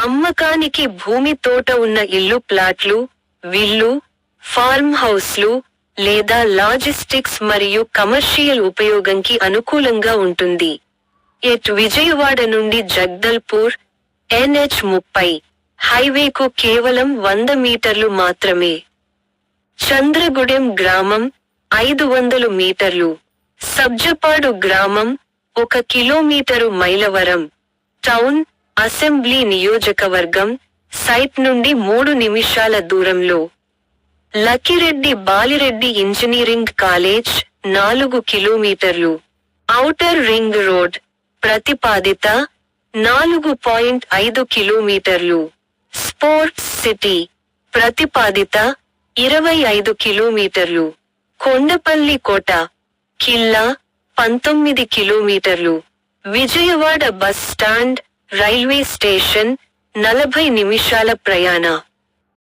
అమ్మకానికి భూమి తోట ఉన్న ఇల్లు ప్లాట్లు, విల్లు, ఫార్మ్ హౌస్లు, లేదా లాజిస్టిక్స్ మరియు కమర్షియల్ ఉపయోగంకి అనుకూలంగా ఉంటుంది. విజయవాడ నుండి జగదల్పూర్, NH-30, హైవేకు కేవలం 100 మీటర్లు మాత్రమే. చంద్రగూడెం గ్రామం, 500 మీటర్లు. సబ్జపాడు గ్రామం, 1 కిలోమీటరు. మైలవరం టౌన్, అసెంబ్లీ నియోజకవర్గం, సైట్ నుండి 3 నిమిషాల దూరంలో. లక్కిరెడ్డి బాలిరెడ్డి ఇంజనీరింగ్ కాలేజ్, 4 కిలోమీటర్లు. ఔటర్ రింగ్ రోడ్, ప్రతిపాదిత, 4.5 కిలోమీటర్లు. స్పోర్ట్స్ సిటీ, ప్రతిపాదిత, 25 కిలోమీటర్లు. కొండపల్లి కోట, కిల్లా, 19 కిలోమీటర్లు. Vijayawada bus stand, railway station, 40 నిమిషాల ప్రయాణ.